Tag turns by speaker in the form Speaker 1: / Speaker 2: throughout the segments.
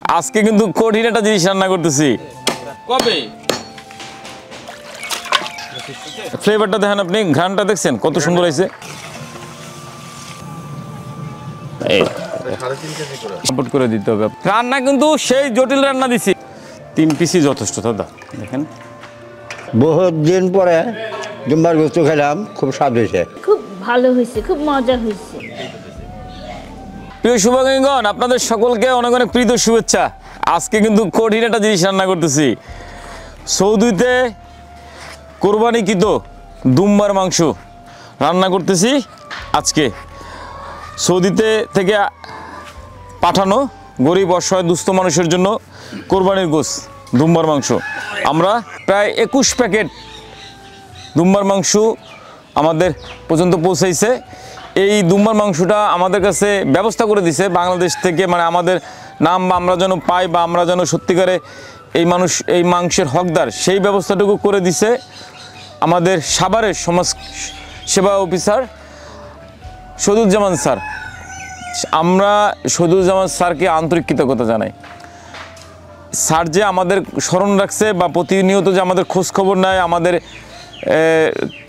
Speaker 1: আজকে কিন্তু কঠিন একটা জিনিস রান্না করতেছি।
Speaker 2: কবে
Speaker 1: ফ্লেভারটা দেখেন আপনি, ঘ্রাণটা দেখছেন কত সুন্দর হয়েছে। সাপোর্ট করে দিতে হবে। রান্না কিন্তু সেই জটিল রান্না দিছি, 3 পিসই যথেষ্ট দাদা। দেখেন
Speaker 3: বহুত দিন পরে জুম্বার গোস্ত খেলাম, খুব স্বাদ হয়েছে,
Speaker 4: খুব ভালো হয়েছে, খুব মজা হয়েছে।
Speaker 1: প্রিয় শুভাকাঙ্ক্ষীগণ, আপনাদের সকলকে অনেক অনেক প্রীত শুভেচ্ছা। আজকে কিন্তু কঠিন একটা জিনিস রান্না করতেছি। সৌদিতে কোরবানিকৃত দুম্বার মাংস রান্না করতেছি আজকে। সৌদিতে থেকে পাঠানো গরিব অসহায় দুস্থ মানুষের জন্য কোরবানির গোশ দুম্বার মাংস। আমরা প্রায় 21 প্যাকেট দুম্বার মাংস আমাদের পর্যন্ত পৌঁছাইছে। এই দুম্বার মাংসটা আমাদের কাছে ব্যবস্থা করে দিছে বাংলাদেশ থেকে, মানে আমাদের নাম বা আমরা যেন পাই বা আমরা যেন সত্যিকারে এই মাংসের হকদার, সেই ব্যবস্থাটুকু করে দিছে আমাদের সাভারের সমাজ সেবা অফিসার শহীদুজ্জামান স্যার। আমরা শহীদুজ্জামান স্যারকে আন্তরিক কৃতজ্ঞতা জানাই। স্যার যে আমাদের স্মরণ রাখছে বা প্রতিনিয়ত যে আমাদের খোঁজ খবর নেয়, আমাদের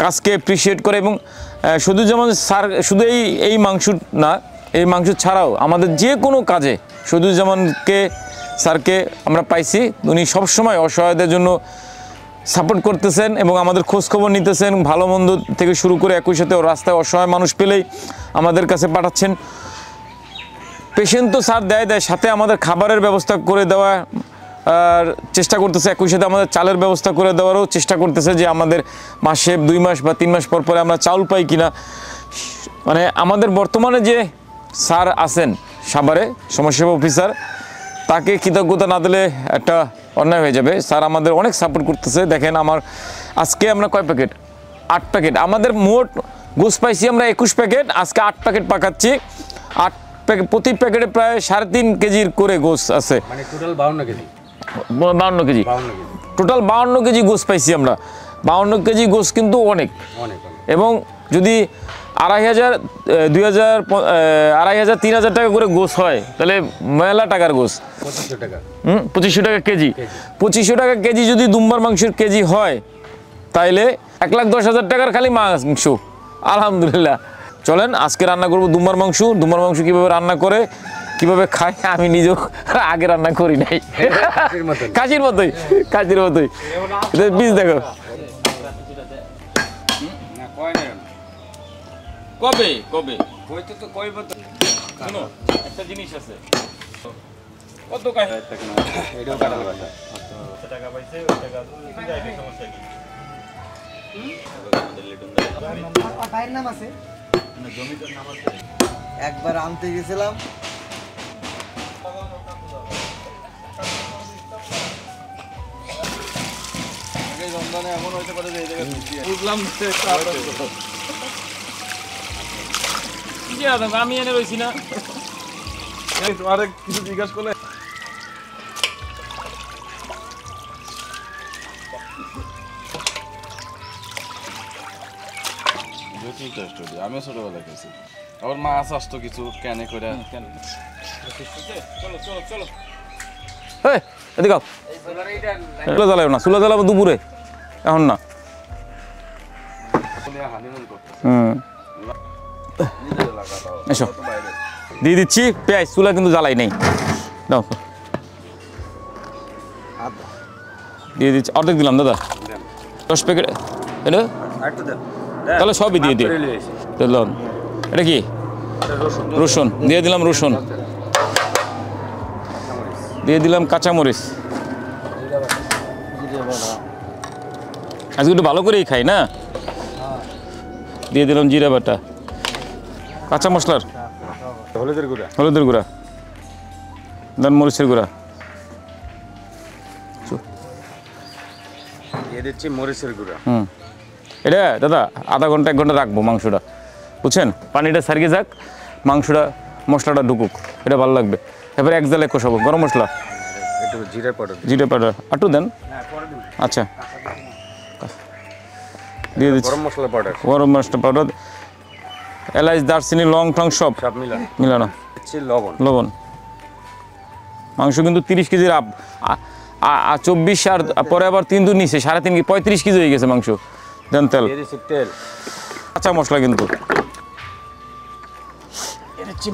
Speaker 1: কাজকে অ্যাপ্রিসিয়েট করে। এবং শহীদুজ্জামান স্যার শুধু এই মাংস না, এই মাংস ছাড়াও আমাদের যে কোনো কাজে শহীদুজ্জামানকে স্যারকে আমরা পাইছি। উনি সবসময় অসহায়দের জন্য সাপোর্ট করতেছেন এবং আমাদের খোঁজ খবর নিতেছেন, ভালো মন্দ থেকে শুরু করে একই সাথে রাস্তায় অসহায় মানুষ পেলেই আমাদের কাছে পাঠাচ্ছেন। পেশেন্ট তো স্যার দেয়, সাথে আমাদের খাবারের ব্যবস্থা করে দেওয়া আর চেষ্টা করতেছে, একই সাথে আমাদের চালের ব্যবস্থা করে দেওয়ারও চেষ্টা করতেছে, যে আমাদের মাসে 2 মাস বা 3 মাস পর পরে আমরা চাউল পাই কিনা। মানে আমাদের বর্তমানে যে স্যার আছেন সাভারে সমাজসেবা অফিসার, তাকে কৃতজ্ঞতা না দিলে একটা অন্যায় হয়ে যাবে। স্যার আমাদের অনেক সাপোর্ট করতেছে। দেখেন আজকে আমরা কয় প্যাকেট? 8 প্যাকেট। আমাদের মোট গোশ পাইছি আমরা 21 প্যাকেট, আজকে 8 প্যাকেট পাকাচ্ছি। 8 প্যাকেট, প্রতি প্যাকেটে প্রায় 3.5 কেজির করে গোশ আছে,
Speaker 2: মানে total 52 KG.
Speaker 1: 52 KG total 52 KG গোশ পাইছি আমরা। 52 কেজি গোশ কিন্তু অনেক। এবং যদি 2,500, 3,000 টাকা করে গোশ হয়, তাহলে মেলা টাকার গোশ। 2500 টাকা কেজি। 2500 টাকা কেজি যদি দুম্বার মাংসের কেজি হয়, তাইলে 1,10,000 টাকার খালি মাংস। আলহামদুলিল্লাহ। চলেন আজকে রান্না করবো দুম্বার মাংস। দুম্বার মাংস কীভাবে রান্না করে, কীভাবে খায়, আমি নিজেও আগে রান্না করি নাই। কাশির মতোই বীজ দেখো।
Speaker 2: কবে কবে হইতো তো কইব তো। শুনো, একটা জিনিস আছে। কত টাকা? এটাও কাটাল কথা। কত টাকা পাইছে? ওই টাকা যাইবে, সমস্যা কি?
Speaker 5: ভাইয়ের নাম আছে,
Speaker 2: না জমিদার নাম আছে।
Speaker 5: একবার আনতে গেছিলাম,
Speaker 2: এই রমজানে এমন হইতে পারে যে এই জায়গায় বুঝলাম আমি এনে রইছি না। আরেক কিছু জিজ্ঞাসা করলে আমিও ছোটবেলায় খেয়েছি। আবার মাছ আসতো কিছু ক্যানে করে। চলো চলো চলো,
Speaker 1: এদিকে আও। চুলা জ্বালাবো না, চুলা জ্বালাবো দুপুরে, এখন না। এসো দিয়ে দিচ্ছি পেঁয়াজ। চুলা কিন্তু জ্বালাই নেই, দাও দিয়ে দিচ্ছি। অর্ধেক দিলাম দাদা, 10 প্যাকেট। এটা তাহলে সবই দিয়ে দিই। দিলাম, এটা কি রসুন দিয়ে দিলাম, রসুন দিয়ে দিলাম, কাঁচামরিচ। আজকে একটু ভালো করেই খাই না। দিয়ে দিলাম জিরা বাটা, কাঁচা মশলার হলুদের গুঁড়া, দেন মরিচের গুঁড়া,
Speaker 2: মরিচের গুঁড়া।
Speaker 1: এটা দাদা আধা ঘন্টা 1 ঘন্টা রাখবো মাংসটা, বুঝছেন? পানিটা সারিয়ে যাক, মাংসটা মশলাটা ঢুকুক, এটা ভালো লাগবে। এবার 1 জালে কষাবো। গরম মশলা, জিরা পাউডার একটু দেন। আচ্ছা দিয়ে দিচ্ছি। গরম মশলা পাউডার, এলাচ, দারচিনি, লং টং সব মিলানো। লবণ মাংস কিন্তু 30 কেজির আপ 24 আর পরে আবার 3 দু নিচে 3.5 কেজি 35 কেজি হয়ে গেছে মাংস। দেন তেল, কাঁচা মশলা কিন্তু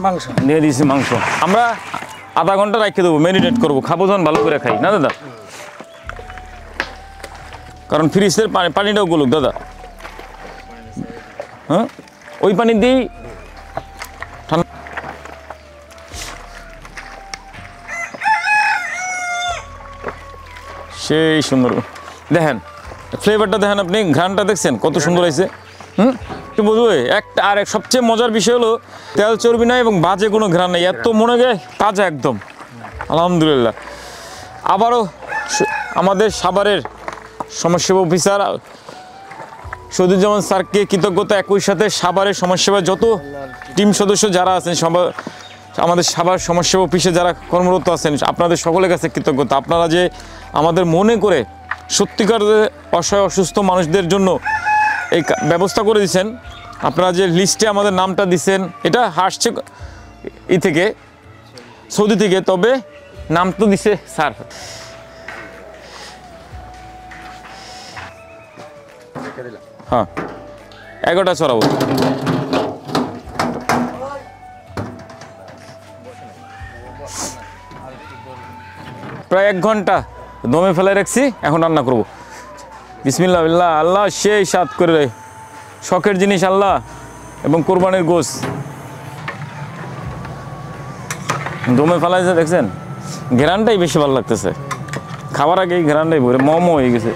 Speaker 2: মাংস
Speaker 1: দিয়ে দিয়েছি মাংস। আমরা আধা ঘন্টা রেখে দেবো, ম্যারিনেট করবো, খাবো যখন ভালো করে খাই না দাদা, কারণ ফ্রিজের পানিটাও গলুক দাদা। হ্যাঁ ওই পানি দিয়েই ঠান্ডা। সেই সুন্দর দেখেন ফ্লেভারটা, দেখেন আপনি ঘ্রাণটা দেখছেন কত সুন্দর হয়েছে। একটু বুঝবে একটা আর এক সবচেয়ে মজার বিষয় হলো তেল চর্বি নাই এবং বাজে কোনো ঘ্রাণ নেই, এত মনে হয় তাজা একদম। আলহামদুলিল্লাহ। আবারও আমাদের সাভারের সমাজসেবা অফিসার শহীদুজ্জামান স্যারকে কৃতজ্ঞতা, একই সাথে সাভারের সমাজসেবার যত টিম সদস্য যারা আছেন, আমাদের সাভার সমাজসেবা অফিসে যারা কর্মরত আছেন, আপনাদের সকলের কাছে কৃতজ্ঞতা। আপনারা যে আমাদের মনে করে সত্যিকার অসহায় অসুস্থ মানুষদের জন্য এই ব্যবস্থা করে দিয়েছেন, আপনারা যে লিস্টে আমাদের নামটা দিচ্ছেন, এটা হাসছে থেকে সৌদি থেকে, তবে নাম তো দিছে স্যার। হ্যাঁ 11টা ছড়াবো। প্রায় 1 ঘন্টা দমে ফেলে রাখছি, এখন রান্না করব। বিসমিল্লাহ বিল্লাহ, আল্লাহ সেই স্বাদ করে, শখের জিনিস আল্লাহ, এবং কোরবানির গোশ দমে ফেলাইছে দেখছেন, ঘেরানটাই বেশি ভালো লাগতেছে। খাবার আগে এই ঘেরানটাই ভরে মমো হয়ে গেছে।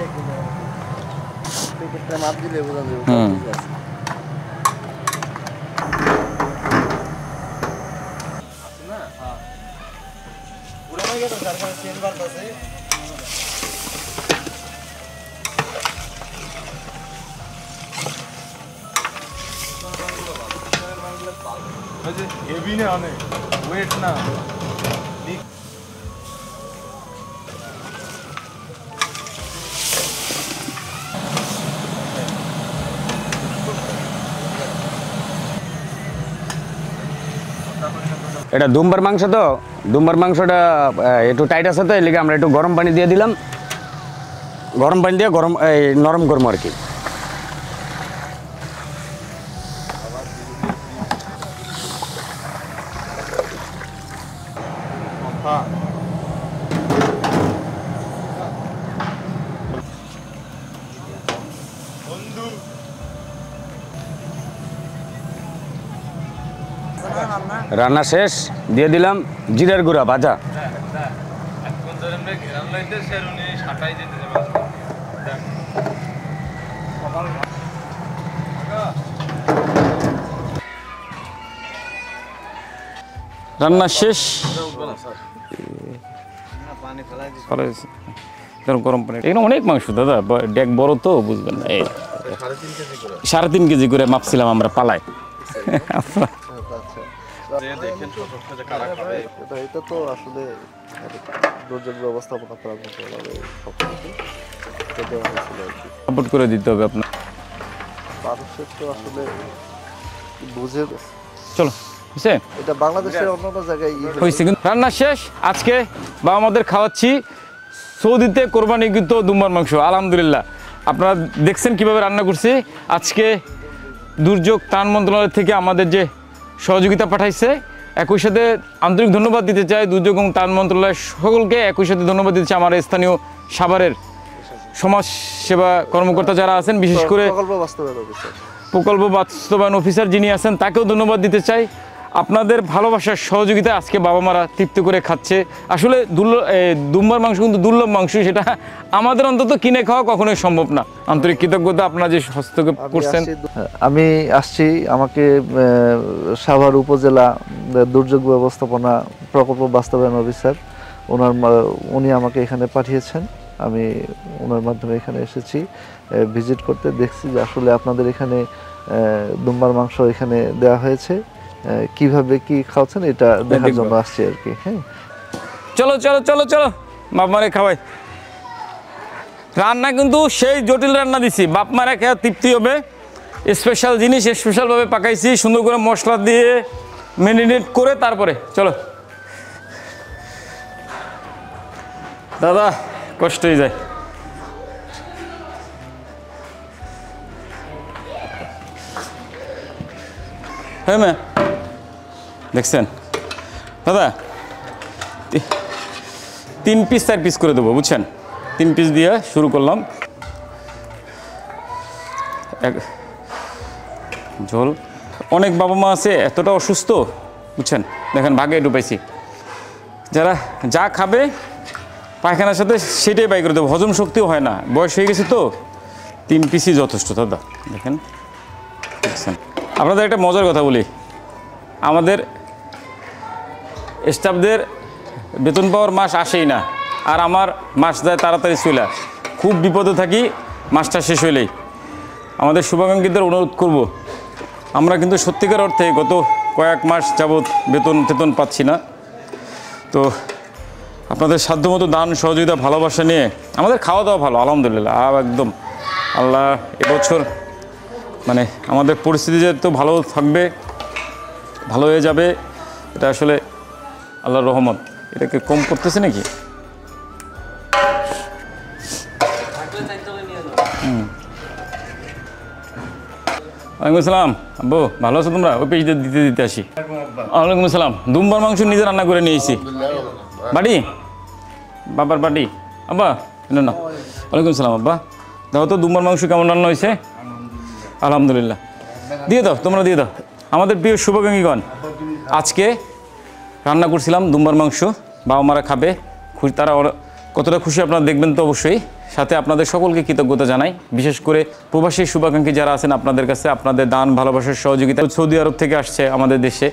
Speaker 2: হেভি না অনেক ওয়েট না।
Speaker 6: এটা দুম্বার মাংস, তো দুম্বার মাংসটা একটু টাইট আছে, তো এর লিগে আমরা একটু গরম পানি দিয়ে দিলাম। গরম পানি দিয়ে নরম করবো আর কি। রান্না শেষ, দিয়ে দিলাম জিরার গুঁড়া ভাজা।
Speaker 1: রান্না শেষ, গরম পানি। এখানে অনেক মাংস দাদা, ডেক বড় তো বুঝবেন না। 3.5 কেজি করে মাপছিলাম আমরা পালায়।
Speaker 7: এটা তো আসলে দুর্যোগ ব্যবস্থাপনা করার মতো
Speaker 1: সাপোর্ট করে দিতে হবে আপনার
Speaker 7: মানুষের, তো আসলে বুঝে।
Speaker 1: চলো
Speaker 7: এটা বাংলাদেশের অন্যান্য জায়গায়
Speaker 1: হয়েছে, কিন্তু রান্না শেষ। আজকে বাবা আমাদের খাওয়াচ্ছি সৌদিতে কোরবানিকৃত দুম্বার মাংস। আলহামদুলিল্লাহ, আপনারা দেখছেন কিভাবে রান্না করছি। আজকে দুর্যোগ ত্রাণ মন্ত্রণালয় থেকে আমাদের যে সহযোগিতা পাঠাইছে, একই সাথে আন্তরিক ধন্যবাদ দিতে চাই দুর্যোগ এবং ত্রাণ মন্ত্রণালয়ের সকলকে। একই সাথে ধন্যবাদ দিতে চাই আমার স্থানীয় সাভারের সমাজ সেবা কর্মকর্তা যারা আছেন, বিশেষ করে প্রকল্প বাস্তবায়ন অফিসার যিনি আছেন, তাকেও ধন্যবাদ দিতে চাই। আপনাদের ভালোবাসার সহযোগিতা আজকে বাবা মারা তৃপ্তি করে খাচ্ছে। আসলে দুম্বার মাংস কিন্তু দুর্লভ মাংস, সেটা আমাদের অন্তত কিনে খাওয়া কখনোই সম্ভব না। আন্তরিক কৃতজ্ঞতা আপনারা যে হস্তক্ষেপ করছেন।
Speaker 7: আমি আসছি, আমাকে সাভার উপজেলা দুর্যোগ ব্যবস্থাপনা প্রকল্প বাস্তবায়ন অফিসার উনি আমাকে এখানে পাঠিয়েছেন। আমি ওনার মাধ্যমে এখানে এসেছি ভিজিট করতে। দেখছি যে আসলে আপনাদের এখানে দুম্বার মাংস এখানে দেওয়া হয়েছে, কিভাবে কি খাওয়াচ্ছেন এটা দেখার জন্য আসছি আর কি। হ্যাঁ,
Speaker 1: চলো চলো চলো চলো বাপ মারে খাওয়াই। রান্না কিন্তু সেই জটিল রান্না দিছি, বাপ মারে খেয়ে তৃপ্তি হবে। স্পেশাল জিনিস স্পেশালভাবে পাকাইছি, সুন্দর করে মশলা দিয়ে ম্যারিনেট করে, তারপরে চলো দাদা কষ্ট হয়ে যায়। হ্যাঁ ম্যা দেখছেন দাদা 3 পিস 4 পিস করে দেবো বুঝছেন, 3 পিস দিয়ে শুরু করলাম। ঝোল অনেক বাবা মা আছে এতটা অসুস্থ বুঝছেন, দেখেন ভাগে একটু পাইছি, যারা যা খাবে পায়খানার সাথে সেটাই বাই করে দেবো, হজম শক্তিও হয় না, বয়স হয়ে গেছে তো 3 পিসই যথেষ্ট দাদা। দেখেন দেখছেন, আপনাদের একটা মজার কথা বলি, আমাদের স্টাফদের বেতন পাওয়ার মাস আসেই না, আর আমার মাস যায় তাড়াতাড়ি চলে, খুব বিপদে থাকি মাসটা শেষ হইলেই। আমাদের শুভাকাঙ্ক্ষীদের অনুরোধ করব, আমরা কিন্তু সত্যিকার অর্থে গত কয়েক মাস যাবৎ বেতন পাচ্ছি না, তো আপনাদের সাধ্যমতো দান সহযোগিতা ভালোবাসা নিয়ে, আমাদের খাওয়া দাওয়া ভালো আলহামদুলিল্লাহ, আর একদম আল্লাহ এবছর মানে আমাদের পরিস্থিতি যে তো ভালো থাকবে, ভালো হয়ে যাবে, এটা আসলে আল্লাহর রহমত। এটাকে কম করতেছে নাকি? ওয়ালাইকুম আসসালাম আব্বু, ভালো আছো তোমরা? ওই পেজ দিতে আসি। ওয়ালাইকুম আসসালাম। দুম্বার মাংস নিজে রান্না করে নিয়েছি। বাড়ি বাবার বাড়ি আব্বা না। ওয়ালাইকুম আসসালাম আব্বা, দেখো তো দুম্বার মাংস কেমন রান্না হয়েছে? আলহামদুলিল্লাহ। দিয়ে দাও, তোমরা দিয়ে দাও। আমাদের প্রিয় শুভাকাঙ্ক্ষীগণ, আজকে রান্না করছিলাম দুম্বার মাংস, বাবা মারা খাবে, তারা কতটা খুশি আপনারা দেখবেন তো অবশ্যই। সাথে আপনাদের সকলকে কৃতজ্ঞতা জানাই, বিশেষ করে প্রবাসী শুভাকাঙ্ক্ষী যারা আছেন আপনাদের কাছে, আপনাদের দান ভালোবাসার সহযোগিতা। সৌদি আরব থেকে আসছে আমাদের দেশে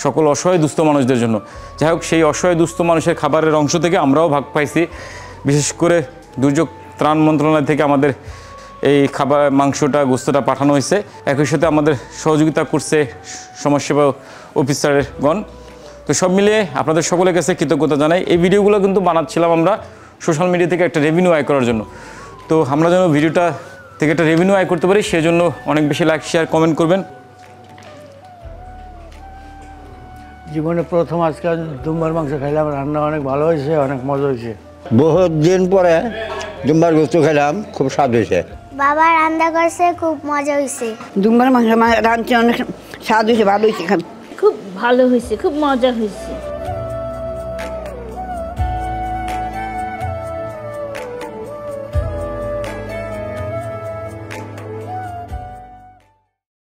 Speaker 1: সকল অসহায় দুস্থ মানুষদের জন্য। যাই হোক, সেই অসহায় দুস্থ মানুষের খাবারের অংশ থেকে আমরাও ভাগ পাইছি। বিশেষ করে দুর্যোগ ত্রাণ মন্ত্রণালয় থেকে আমাদের এই খাবার মাংসটা গোস্তটা পাঠানো হয়েছে। একই সাথে আমাদের সহযোগিতা করছে সমাজসেবা অফিসারগণ। তো সব মিলিয়ে আপনাদের সকলের কাছে কৃতজ্ঞতা জানাই। এই ভিডিওগুলো কিন্তু বানাচ্ছিলাম আমরা সোশ্যাল মিডিয়া থেকে একটা রেভিনিউ আয় করার জন্য। তো আমরা যেন ভিডিওটা থেকে একটা রেভিনিউ আয় করতে পারি, সেজন্য অনেক বেশি লাইক শেয়ার কমেন্ট করবেন।
Speaker 8: জীবনে প্রথম আজকে দুম্বার মাংস খাইলাম, রান্না অনেক ভালো হয়েছে, অনেক মজা হয়েছে।
Speaker 3: বহুত দিন পরে দুম্বার গোস্ত খেলাম, খুব স্বাদ হয়েছে।
Speaker 9: বাবা রান্না করছে, খুব মজা হয়েছে।
Speaker 10: দুম্বার মাংস রাঁধছে, অনেক স্বাদ হয়েছে, ভালো হয়েছে।
Speaker 4: খুব ভালো হয়েছে, খুব মজা হয়েছে।